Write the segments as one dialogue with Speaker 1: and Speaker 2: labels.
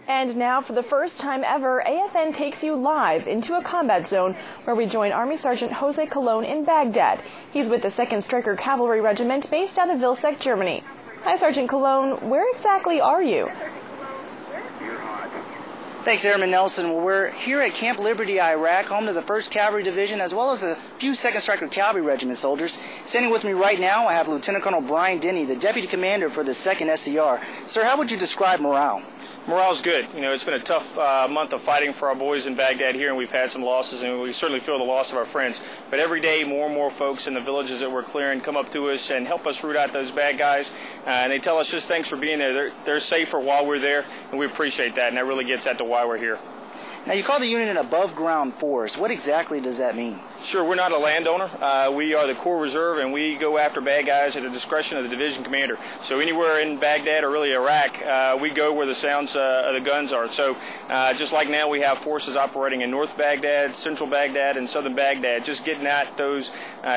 Speaker 1: And now, for the first time ever, AFN takes you live into a combat zone where we join Army Sergeant Jose Colon in Baghdad. He's with the 2nd Stryker Cavalry Regiment based out of Vilseck, Germany. Hi, Sergeant Colon. Where exactly are you?
Speaker 2: Thanks, Airman Nelson. Well, we're here at Camp Liberty, Iraq, home to the 1st Cavalry Division, as well as a few 2nd Stryker Cavalry Regiment soldiers. Standing with me right now, I have Lieutenant Colonel Brian Denny, the Deputy Commander for the 2nd SCR. Sir, how would you describe morale?
Speaker 3: Morale's good. You know, it's been a tough month of fighting for our boys in Baghdad here, and we've had some losses, and we certainly feel the loss of our friends. But every day, more and more folks in the villages that we're clearing come up to us and help us root out those bad guys. And they tell us just thanks for being there. They're safer while we're there, and we appreciate that, and that really gets at to why we're here.
Speaker 2: Now, you call the unit an above-ground force. What exactly does that mean?
Speaker 3: Sure, we're not a landowner. We are the Corps Reserve, and we go after bad guys at the discretion of the division commander. So anywhere in Baghdad or really Iraq, we go where the sounds of the guns are. So just like now, we have forces operating in North Baghdad, Central Baghdad, and Southern Baghdad, just getting at those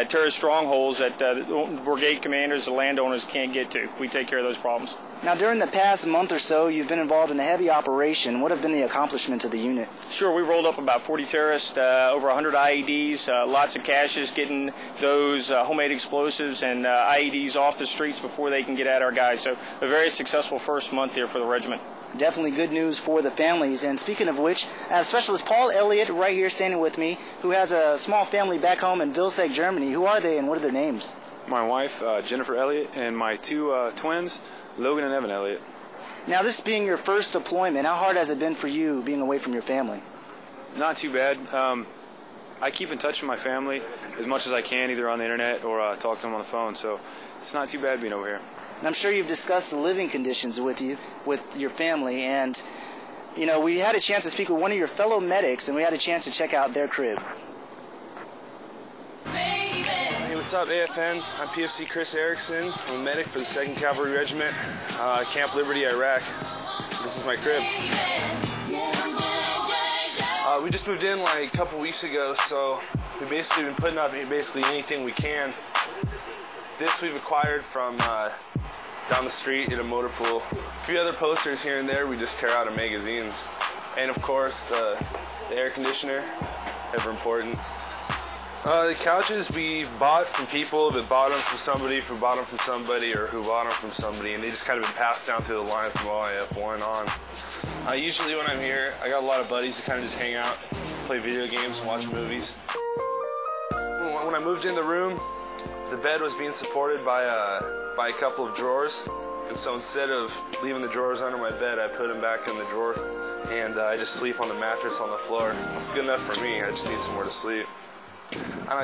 Speaker 3: terrorist strongholds that the brigade commanders, the landowners can't get to. We take care of those problems.
Speaker 2: Now, during the past month or so, you've been involved in a heavy operation. What have been the accomplishments of the unit?
Speaker 3: Sure, we rolled up about 40 terrorists, over 100 IEDs, lots of caches, getting those homemade explosives and IEDs off the streets before they can get at our guys. So a very successful first month here for the regiment.
Speaker 2: Definitely good news for the families. And speaking of which, Specialist Paul Elliott, right here standing with me, who has a small family back home in Vilseck, Germany. Who are they and what are their names?
Speaker 4: My wife, Jennifer Elliott, and my two twins, Logan and Evan Elliott.
Speaker 2: Now, this being your first deployment, how hard has it been for you being away from your family?
Speaker 4: Not too bad. I keep in touch with my family as much as I can, either on the internet or talk to them on the phone, so it's not too bad being over here.
Speaker 2: And I'm sure you've discussed the living conditions with your family, and you know, we had a chance to speak with one of your fellow medics, and we had a chance to check out their crib.
Speaker 5: Hey, what's up, AFN? I'm PFC Chris Erickson. I'm a medic for the 2nd Cavalry Regiment, Camp Liberty, Iraq. This is my crib. We just moved in like a couple weeks ago, so we've basically been putting up basically anything we can. This we've acquired from down the street at a motor pool. A few other posters here and there we just tear out of magazines. And of course the air conditioner, ever important. The couches we bought from people that bought them from somebody, who bought them from somebody, or who bought them from somebody, and they just kind of been passed down through the line from OIF1 on. Usually when I'm here, I got a lot of buddies that kind of just hang out, play video games, watch movies. When I moved in the room, the bed was being supported by a couple of drawers, and so instead of leaving the drawers under my bed, I put them back in the drawer, and I just sleep on the mattress on the floor. It's good enough for me. I just need somewhere to sleep.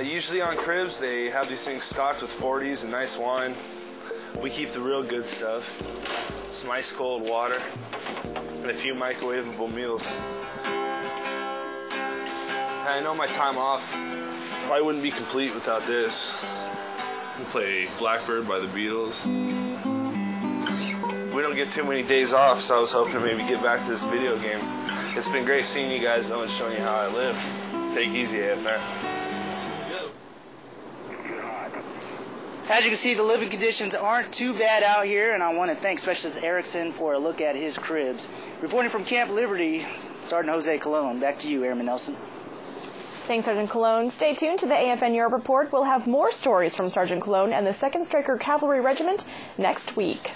Speaker 5: Usually on cribs, they have these things stocked with 40s and nice wine. We keep the real good stuff. Some ice cold water and a few microwavable meals. I know my time off probably wouldn't be complete without this. We play Blackbird by the Beatles. We don't get too many days off, so I was hoping to maybe get back to this video game. It's been great seeing you guys though and showing you how I live. Take it easy, AFN.
Speaker 2: As you can see, the living conditions aren't too bad out here, and I want to thank Specialist Erickson for a look at his cribs. Reporting from Camp Liberty, Sergeant Jose Colon. Back to you, Airman Nelson.
Speaker 1: Thanks, Sergeant Colon. Stay tuned to the AFN Europe Report. We'll have more stories from Sergeant Colon and the 2nd Stryker Cavalry Regiment next week.